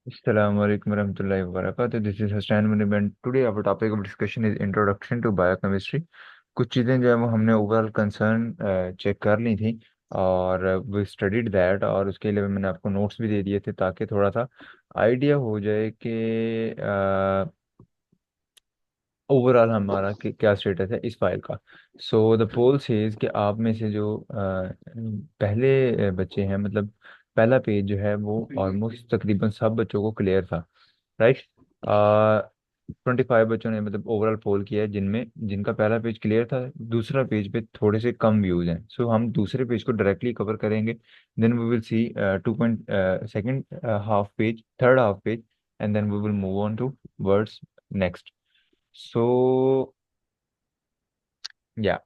Assalamu alaikum warahmatullahi wabarakatuh. This is Hassan Munib and today our topic of discussion is introduction to biochemistry. कुछ चीज़ें जो है वो हमने ओवरऑल कंसर्न चेक कर ली थी और वी स्टडीड दैट, और उसके लिए मैंने आपको नोट्स भी दे दिए थे ताकि थोड़ा सा आइडिया हो जाए कि ओवरऑल हमारा क्या स्टेटस है इस फाइल का। सो द पोल सेज कि आप में से जो पहले बच्चे हैं, मतलब पहला पेज जो है वो ऑलमोस्ट तकरीबन सब बच्चों को क्लियर था, राइट। 25 बच्चों ने मतलब ओवरऑल पोल किया है जिनमें जिनका पहला पेज क्लियर था, दूसरा पेज पे थोड़े से कम व्यूज हैं। सो हम दूसरे पेज को डायरेक्टली कवर करेंगे, then we will see two point second half page, third half page, and then we will move on towards next. So या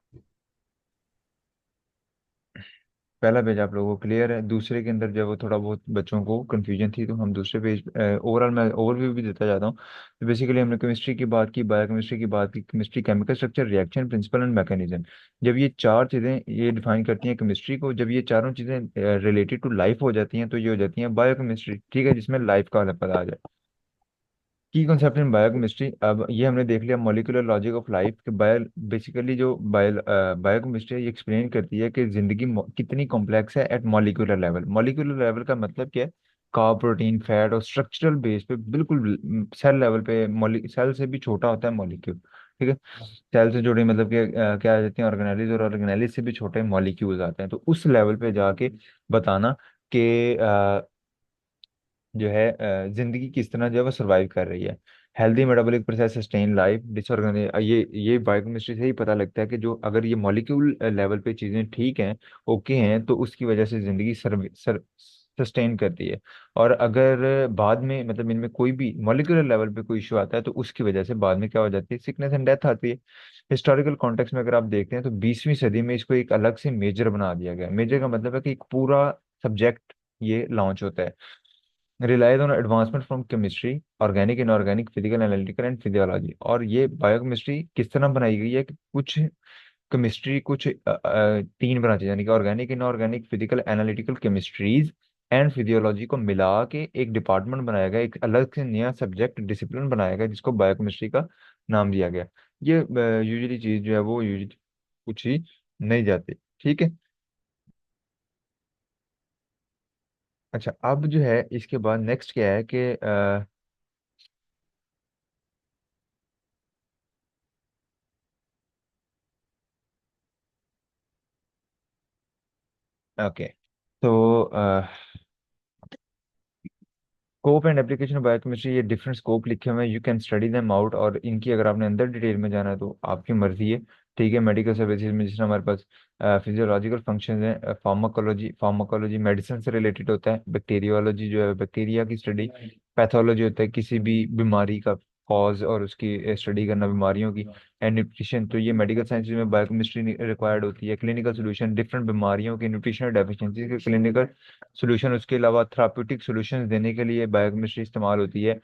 पहला पेज आप लोगों को क्लियर है, दूसरे के अंदर जब वो थोड़ा बहुत बच्चों को कंफ्यूजन थी तो हम दूसरे पेज ओवरऑल मैं ओवरव्यू भी देता जाता हूँ। तो बेसिकली हमने केमिस्ट्री की बात की, बायोकेमिस्ट्री की बात की, chemistry chemical structure, reaction principle and mechanism. जब ये चार चीज़ें ये डिफाइन करती हैं केमिस्ट्री को, जब ये चारों चीज़ें रिलेटेड टू लाइफ हो जाती हैं तो ये हो जाती हैं बायोकेमिस्ट्री, ठीक है, जिसमें लाइफ का पता आ जाए। की कॉन्सेप्ट इन बायोकेमिस्ट्री, अब ये हमने देख लिया मॉलिक्यूलर लॉजिक ऑफ लाइफ के बायो। बेसिकली जो बायोकेमिस्ट्री है ये एक्सप्लेन करती है कि जिंदगी कितनी कॉम्प्लेक्स है at molecular level. Molecular level का मतलब क्या है? कार्ब, प्रोटीन, फैट और स्ट्रक्चरल बेस पे बिल्कुल सेल लेवल पे, सेल से भी छोटा होता है मॉलिक्यूल, ठीक है। सेल से जुड़े मतलब कि क्या आ जाती हैं ऑर्गेनेलिज, और ऑर्गेनेलिज से भी छोटे मॉलिक्यूल्स आते हैं। तो उस लेवल पे जाके बताना कि जो है जिंदगी किस तरह जो है वो सर्वाइव कर रही है। Healthy metabolic process sustain life disorganise, ये बायोकेमिस्ट्री से ही पता लगता है कि जो अगर ये मॉलिक्यूल लेवल पे चीजें ठीक हैं, ओके हैं, तो उसकी वजह से जिंदगी सस्टेन करती है। और अगर बाद में मतलब इनमें कोई भी मॉलिक्यूलर लेवल पे कोई इशू आता है तो उसकी वजह से बाद में क्या हो जाती है? सिकनेस एंड डेथ आती है। हिस्टोरिकल कॉन्टेक्स्ट में अगर आप देखते हैं तो 20वीं सदी में इसको एक अलग से मेजर बना दिया गया। मेजर का मतलब है कि एक पूरा सब्जेक्ट ये लॉन्च होता है। Relies on advancement from chemistry, organic, inorganic, physical, analytical and physiology. और ये बायोकेमिस्ट्री किस तरह बनाई गई है कि कुछ केमिस्ट्री, कुछ तीन ब्रांचेज यानी कि organic, inorganic, physical, analytical chemistries and physiology को मिला के एक डिपार्टमेंट बनाया गया, एक अलग से नया सब्जेक्ट डिसिप्लिन बनाया गया जिसको बायोकेमिस्ट्री का नाम दिया गया। ये यूजुअली चीज जो है वो यूजुअली कुछ ही नहीं जाती, ठीक है। अच्छा, अब जो है इसके बाद नेक्स्ट क्या है कि ओके, तो scope and application of biochemistry, ये डिफरेंट स्कोप लिखे हुए हैं, you can study them out. और इनकी अगर आपने अंदर डिटेल में जाना है तो आपकी मर्जी है, ठीक है। मेडिकल सर्विसेज में जिस हमारे पास फिजियोलॉजिकल फंक्शन है, फार्माकोलॉजी, फार्माकोलॉजी मेडिसिन से रिलेटेड होता है। बैक्टीरियोलॉजी जो है बैक्टीरिया की स्टडी। पैथोलॉजी होता है किसी भी बीमारी का कॉज और उसकी स्टडी करना बीमारियों की। एंड न्यूट्रिशन, तो ये मेडिकल साइंस में बायोकेमिस्ट्री रिक्वायर्ड होती है। क्लिनिकल सोल्यूशन, डिफरेंट बीमारियों की न्यूट्रिशनल डेफिशिएंसी के क्लिनिकल सोल्यूशन, उसके अलावा थेराप्यूटिक सॉल्यूशंस देने के लिए बायोकेमिस्ट्री इस्तेमाल होती है।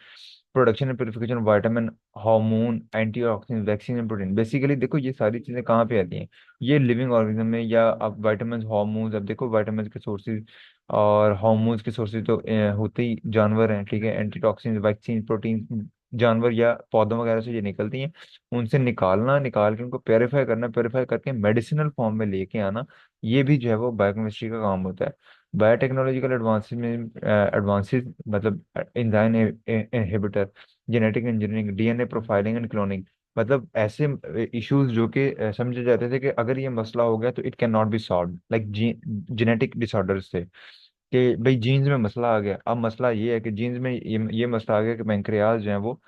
Production and purification of vitamin, hormone, antioxidant, vaccine and protein. Basically देखो ये सारी चीजें कहाँ पे आती हैं? ये लिविंग ऑर्गेनिज्म में, या अब विटामिन, हार्मोन्स, अब देखो विटामिन के सोर्सेज और हार्मोन्स के सोर्सेज तो होते ही जानवर हैं, ठीक है। एंटीटॉक्सिन, वैक्सीन, प्रोटीन जानवर या पौधों वगैरह से ये निकलती हैं। उनसे निकालना, निकाल के उनको प्योरीफाई करना, प्योरीफाई करके मेडिसिनल फॉर्म में लेके आना, ये भी जो है वो बायोकेमिस्ट्री का काम होता है। बायोटेक्नोलॉजिकल एडवांसेस में एडवांसेस मतलब enzyme inhibitor, genetic engineering, DNA profiling and cloning. मतलब ऐसे इश्यूज जो कि समझे जाते थे कि अगर ये मसला हो गया तो it can not be solve, like genetic disorders थे कि भाई जीन्स में मसला आ गया। अब मसला ये है कि जीन्स में ये मसला आ गया कि पेंक्रियाज जो है वो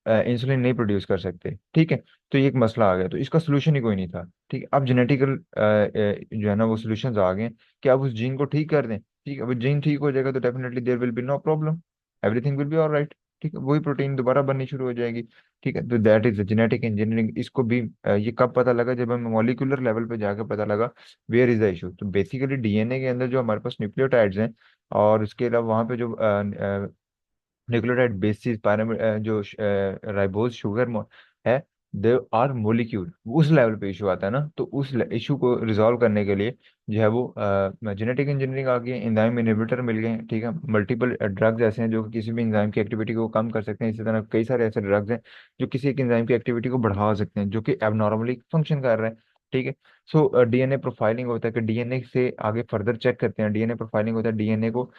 इंसुलिन नहीं प्रोड्यूस कर सकते, ठीक है। तो ये एक मसला आ गया, तो इसका सोल्यूशन ही कोई नहीं था, ठीक है। अब जेनेटिकल जो है ना वो सोल्यूशंस आ गए कि आप उस जीन को ठीक कर दें, ठीक है। अब जीन ठीक हो जाएगा तो definitely there will be no problem, everything will be all right, ठीक है। वही प्रोटीन दोबारा बननी शुरू हो जाएगी, ठीक है। तो दैट इज जेनेटिक इंजीनियरिंग। इसको भी ये कब पता लगा? जब हमें मॉलिक्यूलर लेवल पे जाकर पता लगा वेयर इज द इशू। तो बेसिकली डीएनए के अंदर जो हमारे पास न्यूक्लियोटाइड्स हैं, और उसके अलावा वहाँ पे जो न्यूक्लियोटाइड बेसिस जो राइबोज शुगर है, दे आर मोलिक्यूल, उस लेवल पे इशू आता है ना, तो उस इशू को रिजॉल्व करने के लिए जो है वो जेनेटिक इंजीनियरिंग आ गई है, एंजाइम इनहिबिटर मिल गए हैं, ठीक है। मल्टीपल ड्रग्स ऐसे हैं जो कि किसी भी एंजाइम की एक्टिविटी को कम कर सकते हैं। इसी तरह कई सारे ऐसे ड्रग्स हैं जो किसी एक एंजाइम की एक्टिविटी को बढ़ा सकते हैं जो कि एबनॉर्मली फंक्शन कर रहे हैं, ठीक है। सो डीएनए प्रोफाइलिंग होता है कि डीएनए से आगे फर्दर चेक करते हैं, डीएनए प्रोफाइलिंग होता है, डीएनए को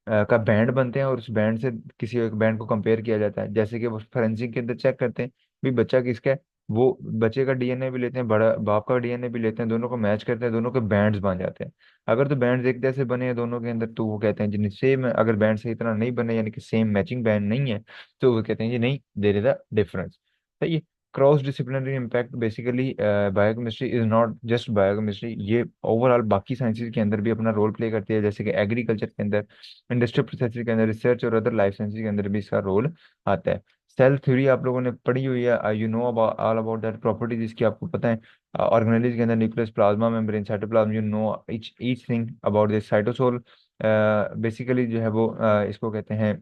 का बैंड बनते हैं और उस बैंड से किसी एक बैंड को कंपेयर किया जाता है, जैसे कि वो फोरेंसिक के अंदर चेक करते हैं भी बच्चा किसका है। वो बच्चे का डीएनए भी लेते हैं, बड़ा बाप का डीएनए भी लेते हैं, दोनों को मैच करते हैं, दोनों के बैंड्स बन जाते हैं। अगर तो बैंड्स एक जैसे बने हैं दोनों के अंदर तो वो कहते हैं जी सेम है। अगर बैंड सही तरह नहीं बने यानी कि सेम मैचिंग बैंड नहीं है तो वो कहते हैं जी नहीं, देयर इज अ डिफरेंस। सही है। Cross disciplinary impact basically, biochemistry is not just biochemistry, ये ओवरऑल बाकी साइंसेज के अंदर भी अपना रोल प्ले करती है, जैसे कि एग्रीकल्चर के अंदर, इंडस्ट्रियल प्रोसेस के अंदर, रिसर्च और अदर लाइफ साइंसेज के अंदर भी इसका रोल आता है। सेल थ्योरी आप लोगों ने पढ़ी हुई है, you know about all about that properties इसकी आपको पता है। ऑर्गेनेलिज के अंदर nucleus, plasma membrane, cytoplasm, you know each each thing about this. Cytosol basically जो है वो इसको कहते हैं,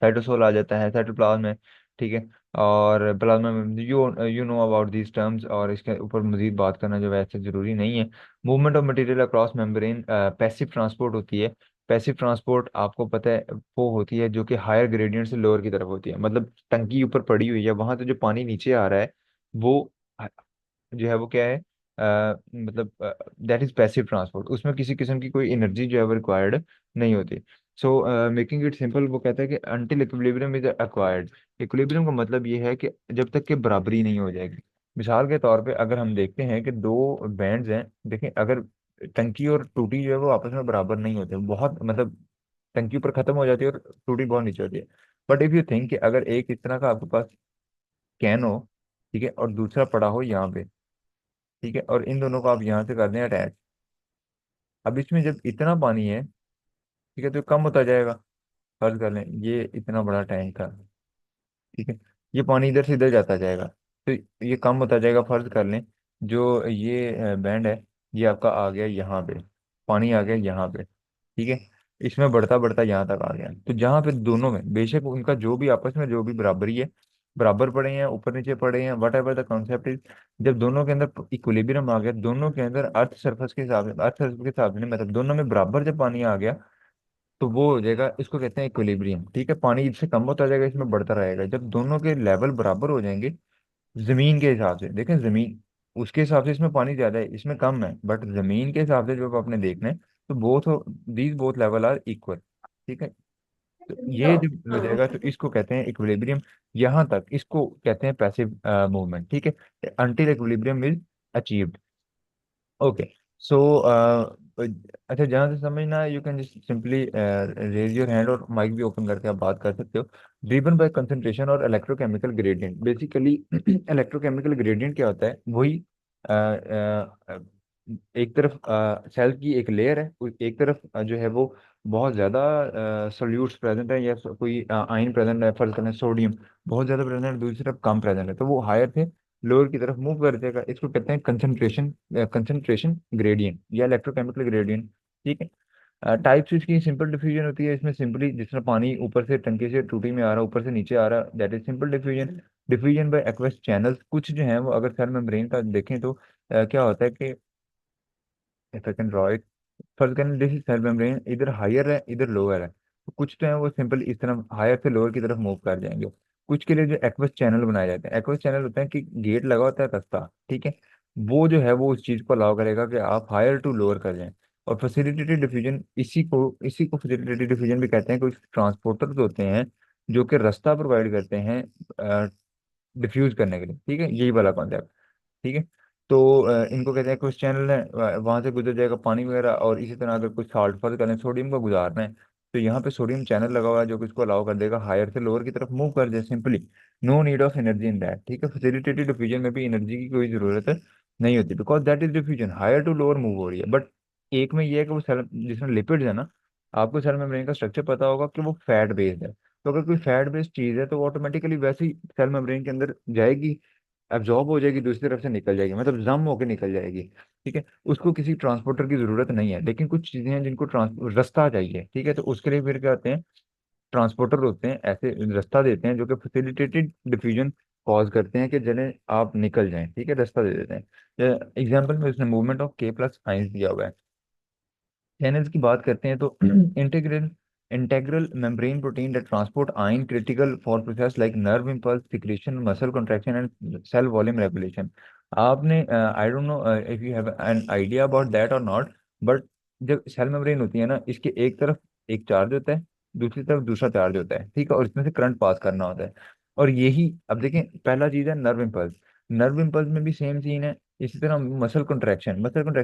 साइटोसोल आ जाता है साइटोप्लाज्म में, ठीक है। और प्लाज्मा में you you know about these terms, और इसके ऊपर मजीद बात करना जो वैसे जरूरी नहीं है। Movement of material across membrane, passive transport होती है। पैसिव ट्रांसपोर्ट आपको पता है वो होती है जो कि हायर ग्रेडियंट से लोअर की तरफ होती है, मतलब टंकी ऊपर पड़ी हुई है, वहां से जो पानी नीचे आ रहा है वो जो है वो क्या है, मतलब दैट इज पैसिव ट्रांसपोर्ट, उसमें किसी किस्म की कोई एनर्जी जो है वो रिक्वायर्ड नहीं होती। सो मेकिंग इट सिंपल, वो कहता है कि until equilibrium is acquired. Equilibrium का मतलब ये है कि जब तक कि बराबरी नहीं हो जाएगी। मिसाल के तौर पे अगर हम देखते हैं कि दो बैंड्स हैं, देखें अगर टंकी और टूटी जो है वो आपस में बराबर नहीं होते, बहुत मतलब टंकी ऊपर खत्म हो जाती है और टूटी बहुत नीचे होती है। बट इफ यू थिंक कि अगर एक इस तरह का आपके पास कैन हो, ठीक है, और दूसरा पड़ा हो यहाँ पे, ठीक है, और इन दोनों को आप यहाँ से कर दें अटैच, अब इसमें जब इतना पानी है, ठीक है, तो कम होता जाएगा। फर्ज कर लें ये इतना बड़ा टैंक था, ठीक है, ये पानी इधर से इधर जाता जाएगा तो ये कम होता जाएगा। फर्ज कर लें जो ये बैंड है ये आपका आ गया यहाँ पे, पानी आ गया यहाँ पे, ठीक है, इसमें बढ़ता बढ़ता यहाँ तक आ गया, तो जहाँ पे दोनों में बेशक उनका जो भी आपस में जो भी बराबरी है, बराबर पड़े हैं, ऊपर नीचे पड़े हैं, what ever the concept is, जब दोनों के अंदर इक्विलिब्रियम आ गया, दोनों के अंदर अर्थ सरफेस के हिसाब से, अर्थ सरफेस के हिसाब से नहीं, मतलब दोनों में बराबर जब पानी आ गया तो वो हो जाएगा, इसको कहते हैं इक्विलिब्रियम, ठीक है। पानी इससे कम होता जाएगा, इसमें बढ़ता रहेगा। जब दोनों के लेवल बराबर हो जाएंगे जमीन के हिसाब से, देखें जमीन उसके हिसाब से इसमें पानी ज्यादा है इसमें कम है, बट जमीन के हिसाब से जो आपने देखना है तो both these both level are equal, ठीक है। तो ये जब हो जाएगा तो इसको कहते हैं इक्विलिब्रियम। यहाँ तक इसको कहते हैं पैसिव मूवमेंट, ठीक है, until equilibrium is achieved. Okay. So अच्छा, जहाँ से समझना है you can just simply raise your hand, और माइक भी ओपन करके आप बात कर सकते हो। ड्रिवन बाय कंसंट्रेशन और electrochemical gradient, basically electrochemical gradient क्या होता है, वही एक तरफ सेल की एक लेयर है, एक तरफ जो है वो बहुत ज्यादा सोल्यूट्स प्रेजेंट है, या कोई आयन प्रेजेंट है, फर्ज करें सोडियम बहुत ज्यादा प्रेजेंट है, दूसरी तरफ कम प्रेजेंट है, तो वो हायर से लोअर की तरफ मूव कर जाएगा, इसको कहते हैं कंसंट्रेशन, कंसंट्रेशन ग्रेडियंट या इलेक्ट्रोकेमिकल ग्रेडियंट, ठीक है। टाइप्स इसकी सिंपल डिफ्यूजन होती है, इसमें सिंपली जिस तरह पानी ऊपर से टंकी से टूटी में आ रहा है, ऊपर से नीचे आ रहा है, that is simple diffusion. Diffusion by aqueous channels, कुछ जो है वो अगर सेल मेम्ब्रेन का देखें तो क्या होता है कि if I can draw it, first करें दिस इज सेल मेम्ब्रेन, इधर हायर है इधर लोअर है, तो कुछ तो है वो सिंपल इस तरह हायर से लोअर की तरफ मूव कर जाएंगे। कुछ के लिए जो एक्वस चैनल बनाए जाते हैं, एक्वस चैनल होता है कि गेट लगा होता है रास्ता, ठीक है, वो जो है वो उस चीज को अलाउ करेगा कि आप हायर टू लोअर कर जाएं। और फैसिलिटेटेड डिफ्यूजन, इसी को फैसिलिटेटेड डिफ्यूजन भी कहते हैं। कुछ ट्रांसपोर्टर्स होते हैं जो कि रास्ता प्रोवाइड करते हैं डिफ्यूज करने के लिए, ठीक है, यही वाला कॉन्सेप्ट, ठीक है। तो इनको कहते हैं कुछ चैनल है, वहां से गुजर जाएगा पानी वगैरह, और इसी तरह अगर कुछ सॉल्ट फर्ज करें सोडियम का गुजारना है तो यहाँ पे सोडियम चैनल लगा हुआ है जो कि इसको अलाउ कर देगा हायर से लोअर की तरफ मूव कर जाए simply. No need of energy in that, ठीक है। फैसिलिटेटेड डिफ्यूजन में भी एनर्जी की कोई जरूरत नहीं होती, because that is diffusion, higher to lower move हो रही है। बट एक में ये है कि वो सेल जिसमें लिपिड्स है ना, आपको सेल मेम्ब्रेन का स्ट्रक्चर पता होगा कि वो फैट बेस्ड है, तो अगर कोई फैट बेस्ड चीज है तो ऑटोमेटिकली वैसे ही सेल मेम्ब्रेन के अंदर जाएगी, एब्जॉर्ब हो जाएगी, दूसरी तरफ से निकल जाएगी, मतलब जम होकर निकल जाएगी, ठीक है। उसको किसी ट्रांसपोर्टर की जरूरत नहीं है। लेकिन कुछ चीजें हैं जिनको रास्ता चाहिए, ठीक है, तो उसके लिए फिर क्या होते हैं, ट्रांसपोर्टर होते हैं, ऐसे रास्ता देते हैं जो कि फैसिलिटेटेड डिफ्यूजन कॉज करते हैं कि जिन्हें आप निकल जाएं, ठीक है, रास्ता दे देते हैं। एग्जाम्पल में उसने movement of K plus ions दिया हुआ है। चैनल्स की बात करते हैं तो integral integral membrane protein that transport ion critical for process like nerve impulse secretion muscle contraction and cell volume regulation. आपने I don't know if you have an idea about that और not, but जब cell membrane होती है ना, इसके एक तरफ एक चार्ज होता है, दूसरी तरफ दूसरा चार्ज होता है, ठीक है, और इसमें से करंट पास करना होता है। और यही अब देखें, पहला चीज है नर्व इम्पल्स। नर्व इम्पल्स में भी सेम सीन है। इसी तरह मसल कंट्रैक्शन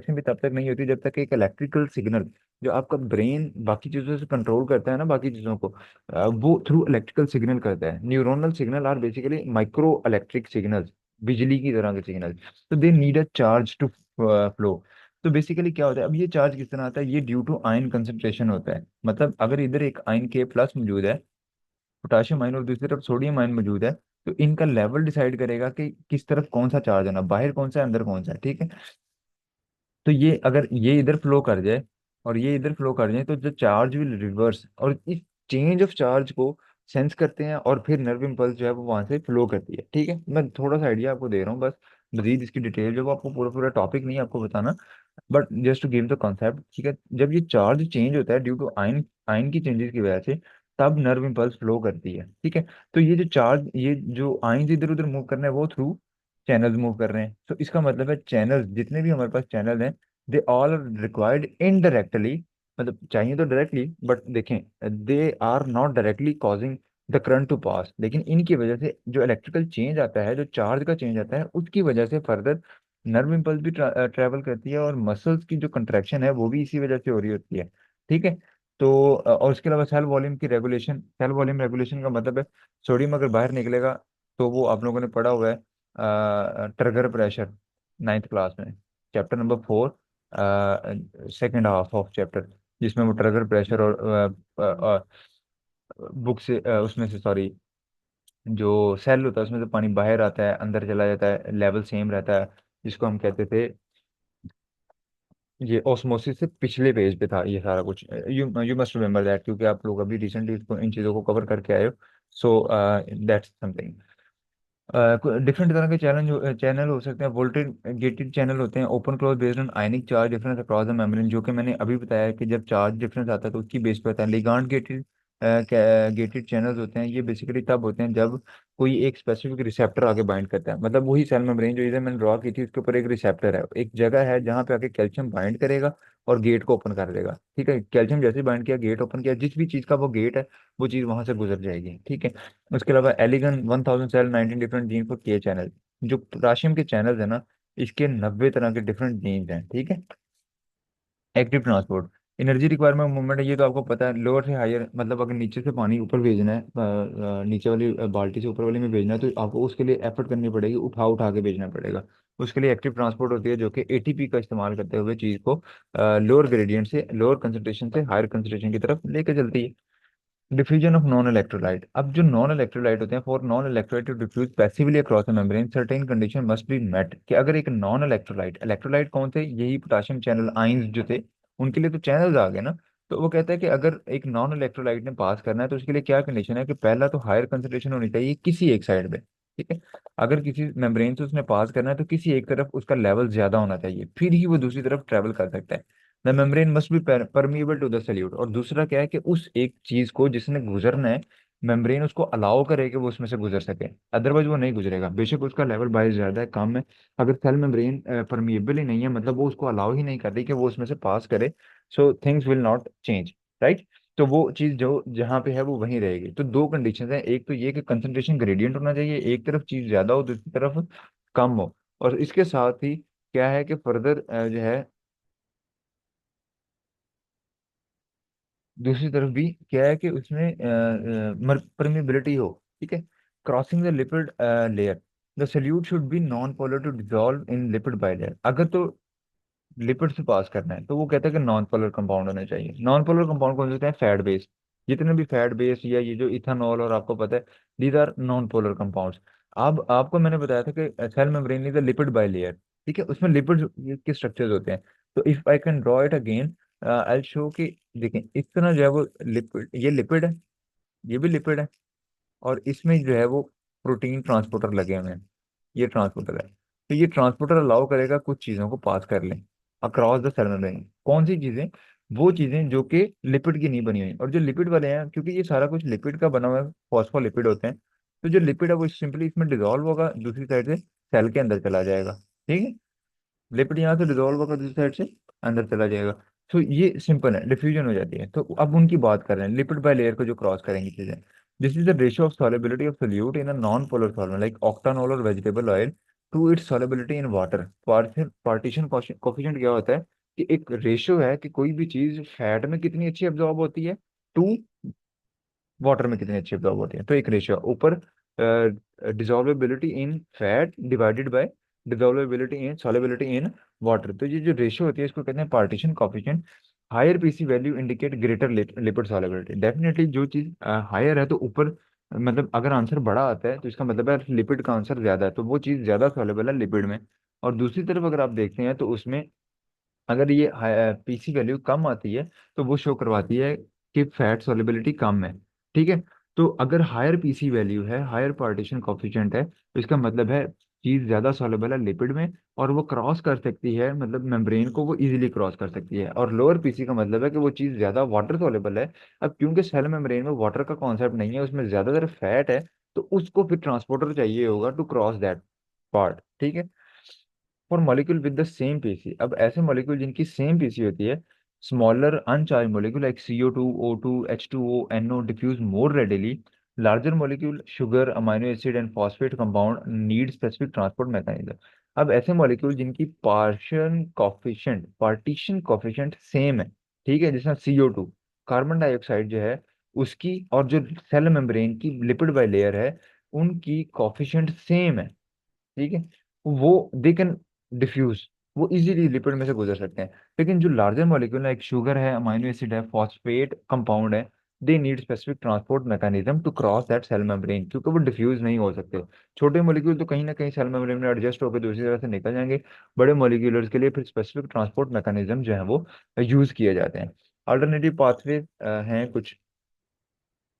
भी तब तक नहीं होती जब तक एक इलेक्ट्रिकल सिग्नल जो आपका ब्रेन बाकी चीजों से कंट्रोल करता है ना, बाकी चीजों को, वो थ्रू इलेक्ट्रिकल सिग्नल करता है। Neuronal signal are basically micro electric signals, बिजली की तरह के सिग्नल। तो they need a charge to flow. तो बेसिकली क्या होता है, अब ये चार्ज किस तरह आता है, ये ड्यू टू आयन कंसंट्रेशन होता है। मतलब अगर इधर एक आयन के प्लस मौजूद है, पोटाशियम आयन, और दूसरी तरफ सोडियम आयन मौजूद है, तो इनका लेवल डिसाइड करेगा कि किस तरफ कौन सा चार्ज आना, बाहर कौन सा है, अंदर कौन सा है, ठीक है। तो ये अगर ये इधर फ्लो कर जाए और ये इधर फ्लो कर जाए, तो जो चार्ज विल रिवर्स, और इस चेंज ऑफ चार्ज को सेंस करते हैं, और फिर नर्व इम्पल्स जो है वो वहां से फ्लो करती है, ठीक है। मैं थोड़ा सा आइडिया आपको दे रहा हूँ बस, मजीद इसकी डिटेल जो वो आपको पूरा पूरा टॉपिक नहीं है आपको बताना, but just to give the concept, ठीक है। जब ये चार्ज चेंज होता है ड्यू टू आयन आयन की चेंजेस की वजह से, तब नर्व इम्पल्स फ्लो करती है, ठीक है। तो ये जो चार्ज, ये जो आयन इधर उधर मूव कर रहे हैं वो थ्रू चैनल्स मूव कर रहे हैं। तो इसका मतलब है चैनल्स जितने भी हमारे पास चैनल हैं, दे ऑल रिक्वायर्ड इनडायरेक्टली, मतलब चाहिए तो डायरेक्टली, बट देखें, they are not directly causing the current to pass, लेकिन इनकी वजह से जो इलेक्ट्रिकल चेंज आता है, जो चार्ज का चेंज आता है, उसकी वजह से फर्दर नर्व इम्पल्स भी ट्रैवल करती है, और मसल्स की जो कंट्रैक्शन है वो भी इसी वजह से हो रही होती है, ठीक है। तो और इसके अलावा सेल वॉल्यूम की रेगुलेशन, सेल वॉल्यूम रेगुलेशन का मतलब है सोडियम अगर बाहर निकलेगा, तो वो आप लोगों ने पढ़ा हुआ है ट्रिगर प्रेशर, नाइन्थ क्लास में, chapter number 4, second half of chapter, जिसमें वो ट्रिगर प्रेशर और बुक से उसमें से सॉरी, जो सेल होता है उसमें से पानी बाहर आता है, अंदर चला जाता है, लेवल सेम रहता है, जिसको हम कहते थे, ये ओस्मोसिस से पिछले पेज पे था ये सारा कुछ। You you must remember that, क्योंकि आप लोग अभी रिसेंटली इन चीज़ों को कवर करके आए हो। So that's something. डिफरेंट तरह के चैनल हो सकते हैं। वोल्टेज गेटेड चैनल होते हैं, open close based on ionic charge difference across the membrane, जो कि मैंने अभी बताया कि जब चार्ज डिफरेंस आता है तो उसकी बेस पे होता है। लिगांड गेटेड गेटेड चैनल्स होते हैं, ये बेसिकली तब होते हैं जब कोई एक स्पेसिफिक रिसेप्टर आके बाइंड करता है। मतलब वही सेल मेम्ब्रेन जो इधर मैंने ड्रॉ की थी, उसके ऊपर एक रिसेप्टर है, एक जगह है जहाँ पे आके कैल्शियम बाइंड करेगा और गेट को ओपन कर देगा, ठीक है। कैल्शियम जैसे बाइंड किया, गेट ओपन किया, जिस भी चीज का वो गेट है, वो चीज वहां से गुजर जाएगी, ठीक है। उसके अलावा एलिगन 1000 सेल 19 डिफरेंट जीन फॉर के चैनल, जो पोटाशियम के चैनल है ना, इसके 90 तरह के डिफरेंट जीन्स हैं, ठीक है। Active transport, energy requirement movement है, ये तो आपको पता है, लोअर से हायर, मतलब अगर नीचे से पानी ऊपर भेजना है, नीचे वाली बाल्टी से ऊपर वाली में भेजना है, तो आपको उसके लिए एफर्ट करनी पड़ेगी, उठा उठा के भेजना पड़ेगा। उसके लिए एक्टिव ट्रांसपोर्ट होती है, जो कि एटीपी का इस्तेमाल करते हुए चीज को लोअर ग्रेडियंट से, लोअर कंसंट्रेशन से हायर कंसंट्रेशन की तरफ लेके चलती है। डिफ्यूजन ऑफ नॉन इलेक्ट्रोलाइट, अब जो नॉन इलेक्ट्रोलाइट होते हैं, for non electrolyte to diffuse passively across the membrane certain condition must be met, कि अगर एक नॉन इलेक्ट्रोलाइट, इलेक्ट्रोलाइट कौन थे, यही पोटाशियम चैनल आयंस जो थे, उनके लिए तो चैनल्स आ गए ना। तो वो कहता है कि अगर एक नॉन इलेक्ट्रोलाइट ने पास करना है, तो उसके लिए क्या कंडीशन है, कि पहला तो हायर कंसंट्रेशन होनी चाहिए किसी एक साइड पे, ठीक है। अगर किसी मेम्ब्रेन से उसने पास करना है, तो किसी एक तरफ उसका लेवल ज्यादा होना चाहिए, फिर ही वो दूसरी तरफ ट्रेवल कर सकता है। The membrane must be permeable to the solute, और दूसरा क्या है कि उस एक चीज को जिसने गुजरना है, मेम्ब्रेन उसको अलाउ करे कि वो उसमें से गुजर सके, अदरवाइज वो नहीं गुजरेगा, बेशक उसका लेवल बाहर ज्यादा है, कम है। अगर सेल मेम्ब्रेन परमिएबल ही नहीं है, मतलब वो उसको अलाउ ही नहीं कर रही कि वो उसमें से पास करे, so things will not change, right. तो वो चीज जो जहाँ पे है वो वहीं रहेगी। तो दो कंडीशन है, एक तो ये कि कंसंट्रेशन ग्रेडियंट होना चाहिए, एक तरफ चीज ज्यादा हो, दूसरी तरफ कम हो। और इसके साथ ही क्या है कि फर्दर जो है, दूसरी तरफ भी क्या है कि उसमें परमिबिलिटी हो, ठीक है। Crossing the lipid layer, the solute should be non polar to dissolve in lipid bilayer, अगर तो लिपिड से पास करना है, तो वो कहता है कि नॉन पोलर कंपाउंड होना चाहिए। नॉन पोलर कंपाउंड कौन से होते हैं, फैट बेस, जितने भी फैट बेस या ये जो इथानॉल, और आपको पता है, these are non polar compounds. अब आपको मैंने बताया था कि cell membrane is the lipid bilayer, ठीक है, उसमें लिपिड के स्ट्रक्चर्स होते हैं। तो if I can draw it again, I show कि देखें इस तरह जो है वो लिपिड, ये लिपिड है, ये भी लिपिड है, और इसमें जो है वो प्रोटीन ट्रांसपोर्टर लगे हुए हैं, ये ट्रांसपोर्टर है। तो ये ट्रांसपोर्टर अलाउ करेगा कुछ चीज़ों को पास कर लें अक्रॉस द सेल मेम्ब्रेन। कौन सी चीज़ें? वो चीज़ें जो कि लिपिड की नहीं बनी हुई, और जो लिपिड वाले हैं, क्योंकि ये सारा कुछ लिपिड का बना हुआ है, फॉस्फोलिपिड होते हैं, तो जो लिपिड है वो सिंपली इसमें डिजोल्व होगा, दूसरी साइड से सेल के अंदर चला जाएगा। ठीक है, लिपिड यहाँ से डिजोल्व होकर दूसरी साइड से अंदर चला जाएगा। तो ये सिंपल है, डिफ्यूजन हो जाती है। तो अब उनकी बात कर रहे हैं, लिपिड बाय लेयर को जो क्रॉस करेंगी चीजें। This is the ratio of solubility of solute in a non polar solvent like octanol और vegetable oil to its solubility in water. Partition coefficient क्या होता है कि एक रेशियो है कि कोई भी चीज फैट में कितनी अच्छी एब्जॉर्ब होती है टू वाटर में कितनी अच्छी एब्जॉर्ब होती है। तो एक रेशियो ऊपर, dissolvability in fat divided by dissolvability in solubility in water. तो ये जो रेशियो होती है इसको कहते हैं partition coefficient. Higher PC value indicate greater lipid solubility. Definitely जो चीज हायर है तो ऊपर, मतलब अगर आंसर बड़ा आता है तो इसका मतलब है लिपिड का आंसर ज्यादा है, तो वो चीज ज्यादा सॉल्युबल है लिपिड में। और दूसरी तरफ अगर आप देखते हैं तो उसमें अगर ये पीसी वैल्यू कम आती है तो वो शो करवाती है कि फैट सॉल्युबिलिटी कम है। ठीक है, तो अगर हायर पीसी वैल्यू है, हायर पार्टीशन कोफिशिएंट है, तो इसका मतलब है चीज ज्यादा सॉल्युबल है लिपिड में, और वो क्रॉस कर सकती है, मतलब मेम्ब्रेन को वो इजीली क्रॉस कर सकती है। और लोअर पीसी का मतलब है कि वो चीज ज्यादा वाटर सॉल्युबल है। अब क्योंकि सेल मेम्ब्रेन में वाटर का कॉन्सेप्ट नहीं है, उसमें ज्यादातर फैट है, तो उसको फिर ट्रांसपोर्टर चाहिए होगा टू क्रॉस दैट पार्ट। ठीक है, for molecule with the same PC, अब ऐसे मॉलिक्यूल जिनकी सेम पीसी होती है, smaller uncharged molecule like CO2, O2, H2O, NO diffuse more readily. Larger molecule sugar, amino acid and phosphate compound need specific transport mechanism. अब ऐसे molecule जिनकी partition coefficient same है, ठीक है, जैसे CO2, कार्बन डाइऑक्साइड जो है उसकी, और जो सेल मेम्ब्रेन की लिपिड बाई लेयर है, उनकी कॉफिशिएंट सेम है। ठीक है, वो दे कैन डिफ्यूज, वो इजीली लिपिड में से गुजर सकते हैं। लेकिन जो लार्जर मॉलिक्यूल है, एक शुगर है, अमाइनो एसिड है, फॉस्फेट कंपाउंड है, they need specific transport mechanism to cross that cell membrane, क्योंकि वो डिफ्यूज नहीं हो सकते। छोटे मॉलिक्यूल तो कहीं ना कहीं सेल मेम्ब्रेन में एडजस्ट होकर दूसरी तरह से निकल जाएंगे। बड़े मॉलिक्यूलर्स के लिए फिर स्पेसिफिक ट्रांसपोर्ट मैकेनिज्म जो है वो यूज किए जाते हैं। अल्टरनेटिव पाथवे हैं कुछ।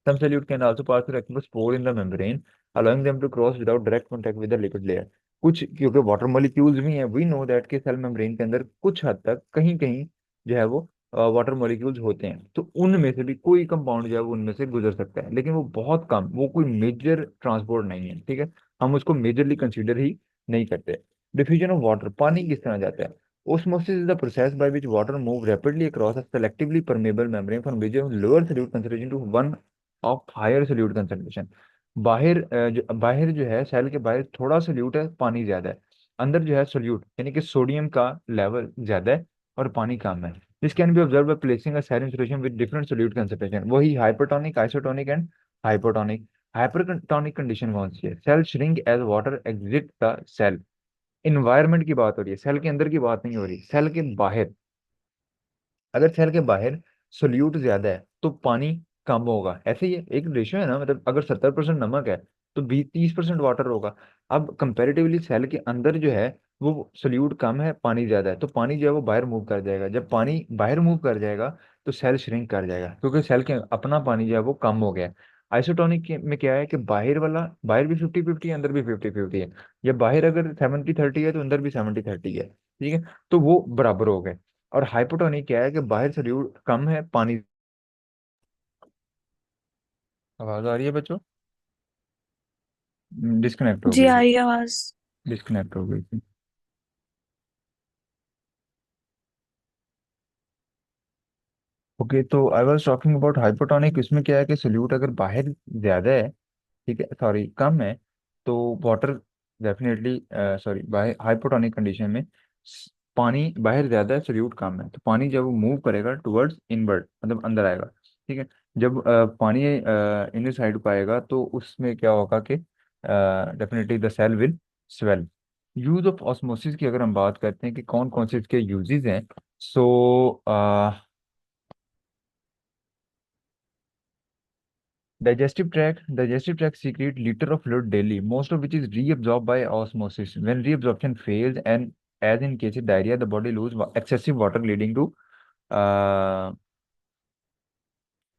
Some solute can also pass through aqueous pore in the membrane, allowing them to cross without direct contact with the lipid layer. कुछ क्योंकि वाटर मॉलिक्यूल्स भी हैं, वी नो दैट के सेल मेम्ब्रेन के अंदर कुछ हद तक कहीं कहीं जो है वो वाटर मॉलिक्यूल्स होते हैं, तो उनमें से भी कोई कंपाउंड जो है वो उनमें से गुजर सकता है, लेकिन वो बहुत कम, वो कोई मेजर ट्रांसपोर्ट नहीं है। ठीक है, हम उसको मेजरली कंसीडर ही नहीं करते। डिफ्यूजन ऑफ वाटर, पानी किस तरह जाता है? Osmosis is the process by which water move rapidly across a selectively permeable membrane from medium lower solute concentration to one of higher solute concentration. बाहर जो है, सेल के बाहर थोड़ा सोल्यूट है, पानी ज्यादा है, अंदर जो है सोल्यूट यानी कि सोडियम का लेवल ज्यादा है और पानी कम है। This can be observe by placing a cell in solution with different solute concentration. वही hypertonic, isotonic and hypotonic. Hypertonic condition कौन सी है? Cell shrink as water exit the cell. Environment की बात हो रही है, सेल के अंदर की बात नहीं हो रही, सेल के बाहर। अगर सेल के बाहर सोल्यूट ज्यादा है तो पानी कम होगा, ऐसे ही है, एक रेशियो है ना, मतलब अगर 70% नमक है तो 20-30% वाटर होगा। अब कंपैरेटिवली सेल के अंदर जो है वो सोल्यूट कम है, पानी ज्यादा है, तो पानी जो है वो बाहर मूव कर जाएगा। जब पानी बाहर मूव कर जाएगा तो सेल श्रिंक कर जाएगा, क्योंकि सेल के अपना पानी जो है वो कम हो गया है। आइसोटोनिक में क्या है कि बाहर भी 50-50 है, अंदर भी 50-50 है, या बाहर अगर 70-30 है तो अंदर भी 70-30 है। ठीक है, तो वो बराबर हो गए। और हाइपोटोनिक क्या है कि बाहर सोल्यूट कम है, पानी। आवाज आ रही है बच्चों? डिस्कनेक्ट हो जी गई आ थी। रही है आवाज। डिस्कनेक्ट हो गई थी। ओके, तो I was talking about hypotonic. इसमें क्या है कि सोल्यूट अगर बाहर ज्यादा है, ठीक है, सॉरी कम है, तो वाटर डेफिनेटली, सॉरी, बाहर हाइपोटोनिक कंडीशन में पानी बाहर ज्यादा है, सोल्यूट कम है, तो पानी जब वो मूव करेगा टुवर्ड्स इनवर्ड, मतलब अंदर आएगा। ठीक है, जब पानी इनर साइड को आएगा तो उसमें क्या होगा कि definitely the cell will swell. Use of osmosis की अगर हम बात करते हैं कि कौन कौन से इसके यूजेस हैं, सो digestive tract secrete liter of fluid daily, most of which is reabsorbed by osmosis. When reabsorption fails, and as in case of diarrhea, the body lose excessive water leading to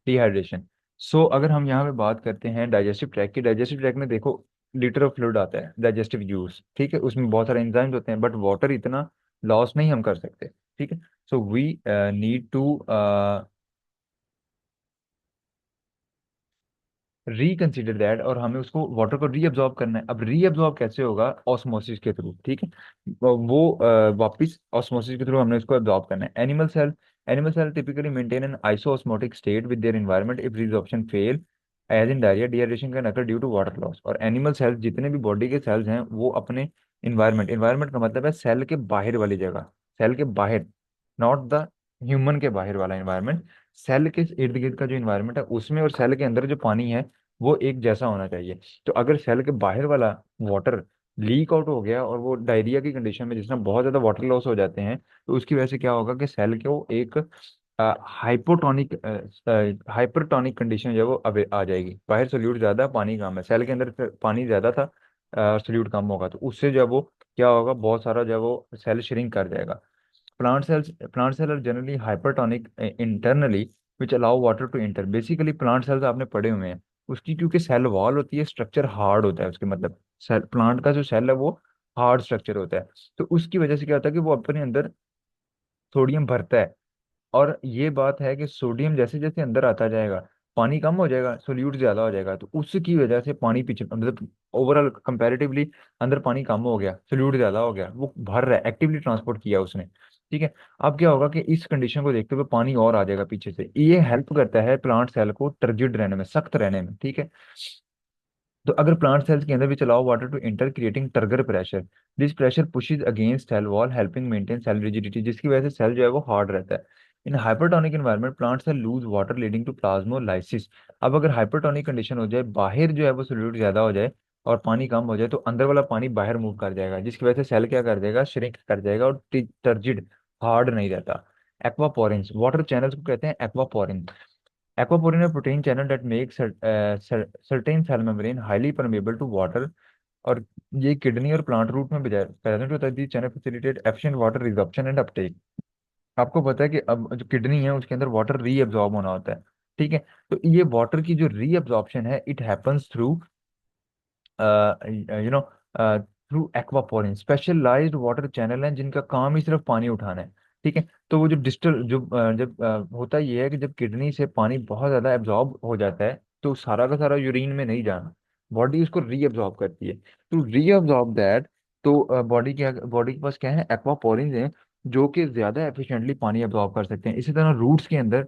dehydration. So अगर हम यहाँ पे बात करते हैं digestive tract की, digestive tract में देखो लीटर ऑफ फ्लूइड आता है डाइजेस्टिव यूज, ठीक है, उसमें बहुत सारे एंजाइम्स होते हैं, बट वाटर इतना लॉस नहीं हम कर सकते, ठीक है। So we need to reconsider that, और हमें उसको वाटर को रीअब्जॉर्ब करना है। अब रीअब्जॉर्ब कैसे होगा? ऑस्मोसिस के थ्रू, ठीक है। वो वापिस ऑस्मोसिस के थ्रू हमने उसको एब्जॉर्ब करना है। Animal cell typically maintain an isoosmotic state with their environment if reabsorption fail, as in diarrhoea dehydration can occur due to water loss. और एनिमल सेल्स जितने भी बॉडी के सेल्स हैं वो अपने इन्वायरमेंट का मतलब है सेल के बाहर वाली जगह, सेल के बाहर, नॉट द ह्यूमन के बाहर वाला इन्वायरमेंट, सेल के इर्द गिर्द का जो इन्वायरमेंट है उसमें और सेल के अंदर जो पानी है वो एक जैसा होना चाहिए। तो अगर सेल के बाहर वाला वाटर लीक आउट हो गया और वो डायरिया की कंडीशन में, जिसमें बहुत ज्यादा वाटर लॉस हो जाते हैं, तो उसकी वजह से क्या होगा कि सेल को एक हाइपोटोनिक हाइपरटोनिक कंडीशन जो है वो अब आ जाएगी। बाहर सोल्यूट ज्यादा, पानी कम है, सेल के अंदर फिर पानी ज्यादा था, सोल्यूट कम होगा, तो उससे जो है वो क्या होगा, बहुत सारा जो है वो सेल श्रिंक कर जाएगा। Plant cell are generally hypertonic internally which allow water to enter. Basically plant cells आपने पढ़े हुए हैं, उसकी क्योंकि सेल वॉल होती है, स्ट्रक्चर हार्ड होता है उसके, मतलब सेल, प्लांट का जो सेल है वो हार्ड स्ट्रक्चर होता है। तो उसकी वजह से क्या होता है कि वो अपने अंदर सोडियम भरता है। और ये बात है कि सोडियम जैसे जैसे अंदर आता जाएगा, पानी कम हो जाएगा, सोल्यूट ज्यादा हो जाएगा, तो उसकी वजह से पानी पीछे, मतलब ओवरऑल कंपैरेटिवली अंदर पानी कम हो गया, सोल्यूट ज्यादा हो गया, वो भर रहा है, एक्टिवली ट्रांसपोर्ट किया उसने, ठीक है। अब क्या होगा कि इस कंडीशन को देखते हुए पानी और आ जाएगा पीछे से, ये हेल्प करता है प्लांट सेल को टर्जिड रहने में, सख्त रहने में, ठीक है। तो अगर प्लांट सेल्स के अंदर भी चलाओ water to enter creating turgor pressure, this pressure pushes against cell wall helping maintain cell rigidity, जिसकी वजह से सेल जो है वो हार्ड रहता है। In hypertonic environment plant cell lose water leading to plasmolysis. अब अगर हाइपरटोनिक कंडीशन हो जाए, बाहर जो है वो सोल्यूट ज्यादा हो जाए और पानी कम हो जाए, तो अंदर वाला पानी बाहर मूव कर जाएगा, जिसकी वजह से सेल क्या कर देगा, श्रिंक कर जाएगा और टर्जिड, हार्ड नहीं रहता। एक्वापोरेंस, वाटर चैनल्स को कहते हैं एक्वापोरेंस। Aquaporin a protein channel that makes certain cell membrane highly permeable to water, और ये किडनी और प्लांट रूट में प्रेजेंट होता है। दी channel facilitate efficient water resorption and Uptake. आपको पता है कि अब जो किडनी है उसके अंदर वाटर रीअब्सॉर्ब होना होता है, ठीक है। तो ये वाटर की जो रीअब्सॉर्प्शन है, it happens through you know through aquaporin, specialised water channel हैं जिनका काम ही सिर्फ पानी उठाना है, ठीक है। तो वो जो डिस्टल जो जब होता ये है कि जब किडनी से पानी बहुत ज्यादा एब्जॉर्ब हो जाता है, तो सारा का सारा यूरिन में नहीं जाना, बॉडी उसको रीअब्जॉर्ब करती है। टू रीअब्जॉर्ब दैट, तो बॉडी के पास क्या है, एक्वापोरिन हैं, जो कि ज्यादा एफिशिएंटली पानी एब्जॉर्ब कर सकते हैं। इसी तरह रूट्स के अंदर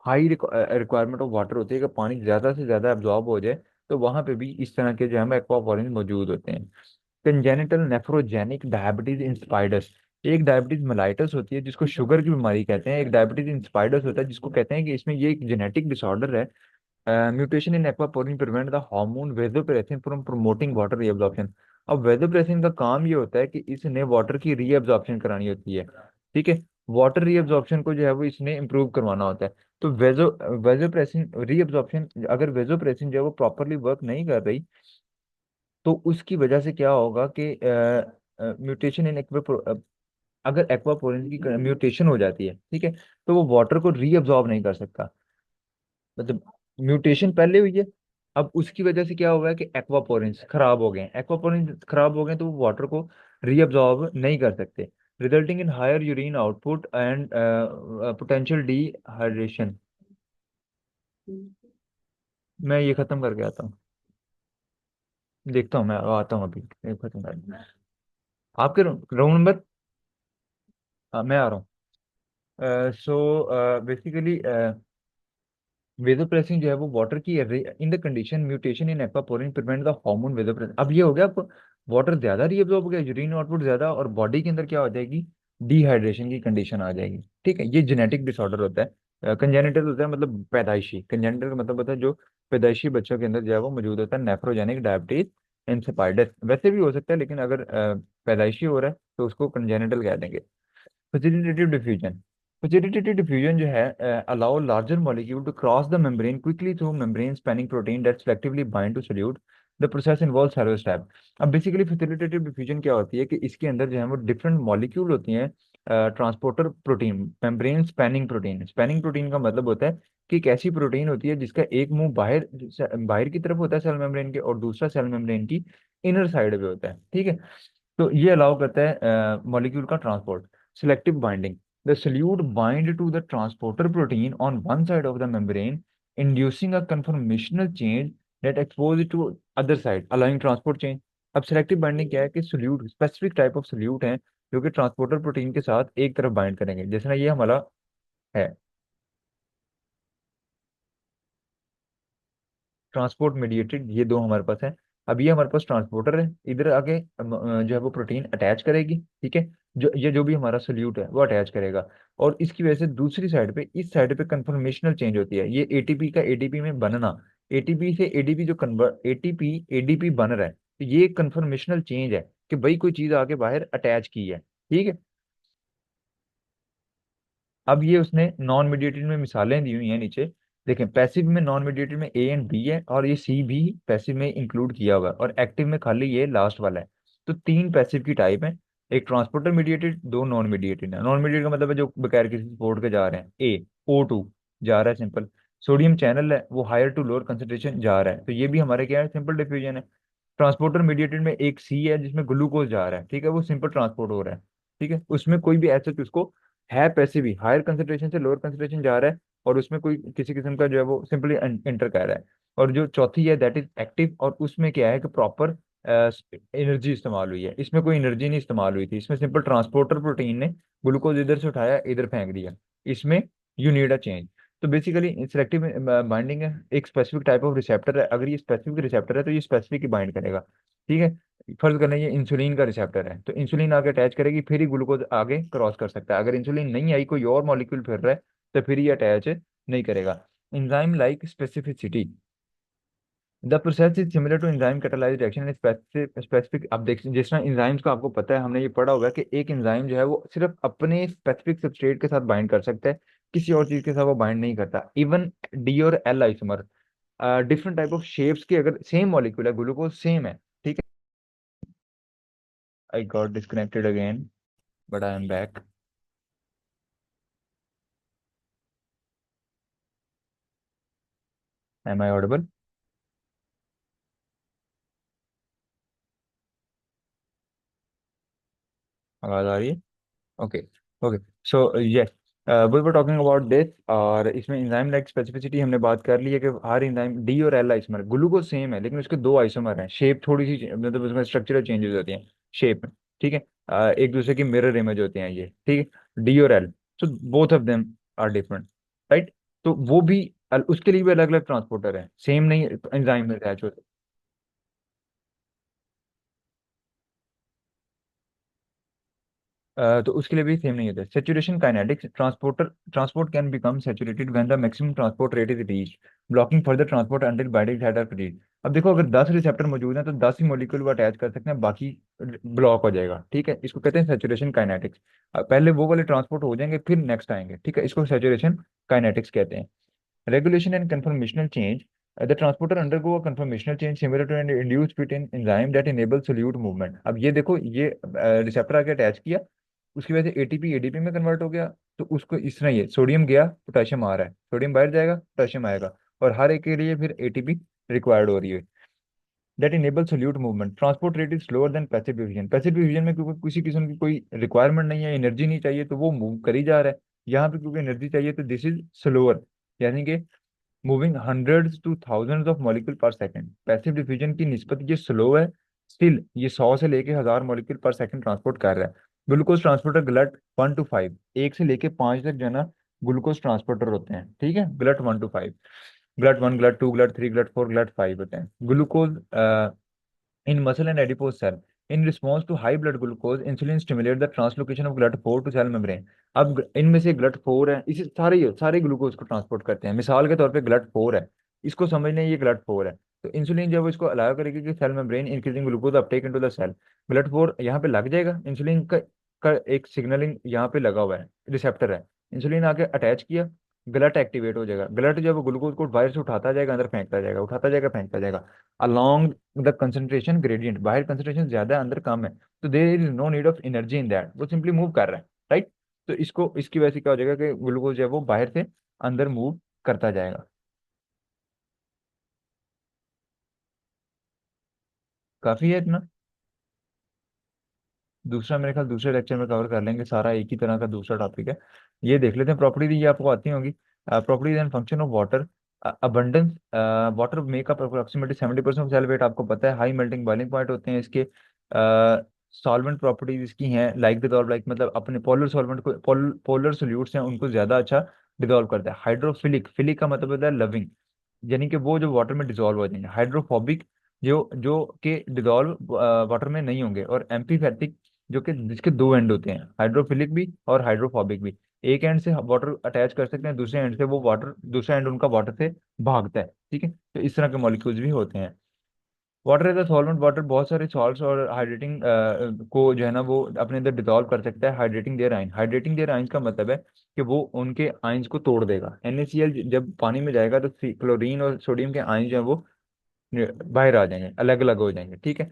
हाई रिक्वायरमेंट ऑफ वाटर होती है कि पानी ज्यादा से ज्यादा एब्जॉर्ब हो जाए, तो वहां पे भी इस तरह के जो है एक्वापोरिन मौजूद होते हैं। कंजेनिटल नेफ्रोजेनिक डायबिटीज इन स्पाइडर्स, एक डायबिटीज मेलाइटस होती है जिसको शुगर की बीमारी कहते हैं, एक डायबिटीज इन स्पाइडर्स होता है जिसको कहते हैं कि इसमें ये एक जेनेटिक डिसऑर्डर है। Mutation in aquaporin prevent the hormone vasopressin from promoting water reabsorption. अब वेसोप्रेसिन का काम ये होता है कि इसने वाटर की रीअब्जॉर्प्शन करानी होती है, ठीक है। वाटर रीअब्जॉर्प्शन को जो है वो इसने इम्प्रूव करवाना होता है। तो वेसोप्रेसिन रीअब्जॉर्प्शन, अगर वेसोप्रेसिन जो है वो प्रॉपरली वर्क नहीं कर रही, तो उसकी वजह से क्या होगा कि म्यूटेशन इन अगर एक्वापोरिन की म्यूटेशन हो जाती है, ठीक है, तो वो वाटर को रीअब्सॉर्ब नहीं कर सकता। मतलब म्यूटेशन पहले हुई है, अब उसकी वजह से क्या हुआ है कि एक्वापोरिन्स खराब हो गए हैं, एक्वापोरिन्स खराब हो गए हैं, तो वो वाटर को रीअब्सॉर्ब नहीं कर सकते, resulting in higher urine output and potential dehydration. मैं ये खत्म करके आता हूँ, देखता हूँ, मैं आता हूँ अभी, ये खत्म कर आपके रूम नंबर, मैं आ रहा हूँ। सो बेसिकली वेजोप्रेसिन जो है वो वाटर की in the condition mutation in aquaporin prevent the hormone vasopressin. अब ये हो गया, आपको वाटर ज्यादा रीअब्सॉर्ब हो गया, यूरिन आउटपुट ज्यादा, और बॉडी के अंदर क्या हो जाएगी, डिहाइड्रेशन की कंडीशन आ जाएगी, ठीक है। ये जेनेटिक डिसऑर्डर होता है, कंजेनिटल होता है, मतलब पैदाइशी, कंजेनिटल का मतलब होता है जो पैदाइशी बच्चों के अंदर जो है वो मौजूद होता है, नेफ्रोजेनिक डायबिटीज इंसेपाइडस। वैसे भी हो सकता है, लेकिन अगर पैदाइशी हो रहा है तो उसको कंजेनिटल कह देंगे। फैसिलिटेटिव डिफ्यूजन, फैसिलिटेटिव डिफ्यूजन जो है allow larger molecule to cross the membrane quickly through membrane spanning protein that selectively bind to solute. The process involve several step. अब बेसिकली फैसिलिटेटिव डिफ्यूजन क्या होती है कि इसके अंदर जो है वो डिफरेंट मॉलिक्यूल होती हैं, transporter protein, membrane spanning protein. Spanning protein का मतलब होता है कि एक ऐसी प्रोटीन होती है जिसका एक मुंह बाहर बाहर की तरफ होता है सेल मेम्ब्रेन के, और दूसरा सेल मेम्ब्रेन की इनर साइड पे होता है, ठीक है। तो ये अलाउ करता है मॉलिक्यूल का transport. Selective binding, the solute bind to the transporter protein on one side of the membrane, inducing a conformational change that expose to other side allowing transport change. अब सिलेक्टिव बाइंडिंग क्या है कि solute, specific type of solute है जो कि transporter protein के साथ एक तरफ बाइंड करेंगे, जैसे ना ये हमारा है ट्रांसपोर्ट मीडिएटेड, ये दो हमारे पास है। अब ये हमारे पास ट्रांसपोर्टर है, इधर आगे जो है वो प्रोटीन अटैच करेगी, ठीक है। जो भी हमारा सोल्यूट है वो अटैच करेगा, और इसकी वजह से दूसरी साइड पे, इस साइड पे कन्फर्मेशनल चेंज होती है, ये एटीपी का एडीपी में बनना, एटीपी से एडीपी जो कन्वर्ट, एटीपी एडीपी बन रहा है, तो ये कन्फर्मेशनल चेंज है कि भाई कोई चीज आके बाहर अटैच की है, ठीक है। अब ये उसने नॉन मीडिएटेड में मिसालें दी हुई हैं नीचे। देखें, पैसिव में नॉन मीडिएटेड में ए एंड बी है, और ये सी भी पैसिव में इंक्लूड किया हुआ है, और एक्टिव में खाली ये लास्ट वाला है। तो तीन पैसिव की टाइप है, एक ट्रांसपोर्टर मीडिएटेड, दो नॉन मीडिएटेड है। नॉन मीडिएटेड का मतलब है जो बगैर किसी सपोर्ट के जा रहे हैं, ए O2 जा रहा है सिंपल। सोडियम चैनल है, वो हायर टू लोअर कंसेंट्रेशन जा रहा है, तो ये भी हमारे क्या है, सिंपल डिफ्यूजन है। ट्रांसपोर्टर मीडिएटेड में एक सी है जिसमें ग्लूकोज जा रहा है, ठीक है, वो सिंपल ट्रांसपोर्ट हो रहा है, ठीक है, उसमें कोई भी ऐसा उसको है पैसिव ही, हायर कंसेंट्रेशन से लोअर कंसेंट्रेशन जा रहा है, और उसमें कोई किसी किस्म का जो है वो सिंपली इंटर कर रहा है। और जो चौथी है दैट इज एक्टिव, और उसमें क्या है कि प्रॉपर एनर्जी इस्तेमाल हुई है, इसमें कोई एनर्जी नहीं इस्तेमाल हुई थी, इसमें सिंपल ट्रांसपोर्टर प्रोटीन ने ग्लूकोज इधर से उठाया इधर फेंक दिया, इसमें यू नीड अ चेंज। तो बेसिकली सिलेक्टिव बाइंडिंग है, एक स्पेसिफिक टाइप ऑफ रिसेप्टर है, अगर ये स्पेसिफिक रिसेप्टर है तो ये स्पेसिफिक ही बाइंड करेगा, ठीक है। फर्ज करना ये इंसुलिन का रिसेप्टर है, तो इंसुलिन आगे अटैच करेगी, फिर ही ग्लूकोज आगे क्रॉस कर सकता है, अगर इंसुलिन नहीं आई, कोई और मॉलिक्यूल फिर रहा है, तो फिर ये अटैच नहीं करेगा। Enzyme like specificity, the process is similar to enzyme catalysed reaction in specific. अब देख, जिस तरह एंजाइम्स का आपको पता है, हमने ये पढ़ा होगा कि एक एंजाइम जो है वो सिर्फ अपने स्पेसिफिक सबस्ट्रेट के साथ बाइंड कर सकता है, किसी और चीज के साथ वो बाइंड नहीं करता। इवन डी और L isomer, different type of shapes के, अगर सेम मॉलिक्यूल है, ग्लूकोज सेम है, ठीक है। I got disconnected again, but I am back. Am I audible? आवाज आ रही है? Okay. Okay. So yes, we were talking about this, और इसमें एंजाइम लाइक स्पेसिफिसिटी हमने बात कर ली है कि हर एंजाइम, डी और एल आइसोमर, ग्लूकोज सेम है लेकिन उसके दो आइसोमर हैं, शेप थोड़ी सी मतलब उसमें स्ट्रक्चरल चेंजेस होती हैं शेप में, ठीक है। एक दूसरे की मिरर इमेज होते हैं ये, ठीक है, डी और L. So both of them are different, right. तो वो भी उसके लिए भी अलग अलग ट्रांसपोर्टर है, सेम नहीं एंजाइम में अटैच होते। तो उसके लिए भी सेम नहीं होता। Saturation kinetics, transporter transport can become saturated when the maximum transport rate is reach, blocking further transport until binding site are freed. अब देखो, अगर 10 रिसेप्टर मौजूद हैं तो 10 ही मॉलिक्यूल वो अटैच कर सकते हैं, बाकी ब्लॉक हो जाएगा, ठीक है, इसको कहते हैं सेचुरेशन काइनेटिक्स। पहले वो वाले ट्रांसपोर्ट हो जाएंगे फिर नेक्स्ट आएंगे, ठीक है, इसको सेचुरेशन काइनेटिक्स कहते हैं। Regulation and conformational change. The transporter undergo a conformational change similar to an induced fit in enzyme that enables solute movement. अब ये देखो, ये रिसेप्टर आके अटैच किया, उसकी वजह से एटीपी एडीपी में कन्वर्ट हो गया, तो उसको इस तरह, ये सोडियम गया, पोटेशियम आ रहा है, सोडियम बाहर जाएगा, पोटेशियम आएगा, और हर एक के लिए फिर एटीपी रिक्वायर्ड हो रही है। That enable solute movement, transport rate is slower then passive diffusion. Passive diffusion में क्योंकि किसी किस्म की कोई रिक्वायरमेंट नहीं है, एनर्जी नहीं चाहिए, तो वो मूव कर ही जा रहा है। यहाँ पे क्योंकि एनर्जी चाहिए, तो दिस इज स्लोअर, यानी कि moving hundreds two thousands of molecule पर सेकंड। पैसिव डिफ्यूजन की निस्बत ये स्लो है, स्टिल ये 100 से लेके 1000 मॉलिक्यूल पर सेकंड ट्रांसपोर्ट कर रहा है। ग्लूकोज ट्रांसपोर्टर ग्लट 1 to 5, एक से लेके 5 तक जो है ना ग्लूकोज ट्रांसपोर्टर होते हैं, ठीक है, glut 1 to 5, glut 1, glut 2, glut 3, glut 4, glut 5 होते हैं। Glucose in muscle and adipose cell. In response to high blood glucose, insulin stimulate the translocation of GLUT4 to cell membrane. अब इनमें से GLUT4 है, इसे सारे ग्लूकोज को ट्रांसपोर्ट करते हैं। मिसाल के तौर पे GLUT4 है, इसको समझ लें ये GLUT4 है, तो इंसुलिन जब इसको अलाउ करेगी कि cell membrane increasing glucose uptake into the cell, GLUT4 यहाँ पे लग जाएगा, इंसुलिन का एक सिग्नलिंग यहाँ पे लगा हुआ है, रिसेप्टर है, इंसुलिन आके अटैच किया, गलट एक्टिवेट हो जाएगा, गलट जब ग्लूकोज को बाहर से उठाता जाएगा अंदर फेंकता जाएगा, उठाता जाएगा फेंकता जाएगा along द कंसंट्रेशन ग्रेडियंट, बाहर कंसंट्रेशन ज्यादा है अंदर कम है, तो there is no need of energy in that, वो सिंपली मूव कर रहा है, राइट। तो इसको, इसकी वजह से क्या हो जाएगा कि ग्लूकोज जो है वो बाहर से अंदर मूव करता जाएगा। काफी है इतना। दूसरा मेरे ख्याल दूसरे लेक्चर में कवर कर लेंगे, सारा एक ही तरह का दूसरा टॉपिक है। ये देख लेते हैं प्रॉपर्टी, ये आपको आती होंगी। Properties and function of water. Abundance. Water make up approximately 70% of cell weight, आपको पता है। हाई मेल्टिंग बॉइलिंग पॉइंट होते हैं इसके। सॉल्वेंट प्रॉपर्टीज इसकी हैं, लाइक डिजॉल्व, लाइक मतलब अपने पोलर सॉल्वेंट को, पोलर सोल्यूट्स हैं उनको ज्यादा अच्छा डिजॉल्व करता है। हाइड्रोफिलिक, फिलिक का मतलब होता है लविंग, यानी कि वो जो वाटर में डिजोल्व हो जाएंगे। हाइड्रोफोबिक, जो जो के डिजोल्व वाटर में नहीं होंगे। और एम्पीथेटिक, जो कि जिसके दो एंड होते हैं, हाइड्रोफिलिक भी और हाइड्रोफोबिक भी। एक एंड से वाटर अटैच कर सकते हैं, दूसरे एंड से वो वाटर, दूसरा एंड उनका वाटर से भागता है। ठीक है, तो इस तरह के मॉलिक्यूल्स भी होते हैं। Water is a solvent, water बहुत सारे सॉल्ट्स और हाइड्रेटिंग को जो है ना वो अपने अंदर डिजोल्व कर सकता है। Hydrating their ion, hydrating their ions का मतलब है कि वो उनके आयंस को तोड़ देगा। NaCl जब पानी में जाएगा तो क्लोरीन और सोडियम के आयन जो है वो बाहर आ जाएंगे, अलग अलग हो जाएंगे। ठीक है।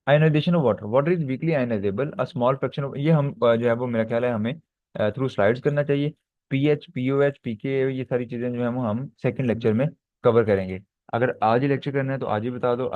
Ionisation of water, water is weakly ionisable, a small fraction of, ये हम जो है वो मेरा ख्याल है हमें थ्रू स्लाइड्स करना चाहिए। पीएच, पीओएच, पीके, ये सारी चीजें जो है वो हम सेकंड लेक्चर में कवर करेंगे। अगर आज ही लेक्चर करना है तो आज ही बता दो।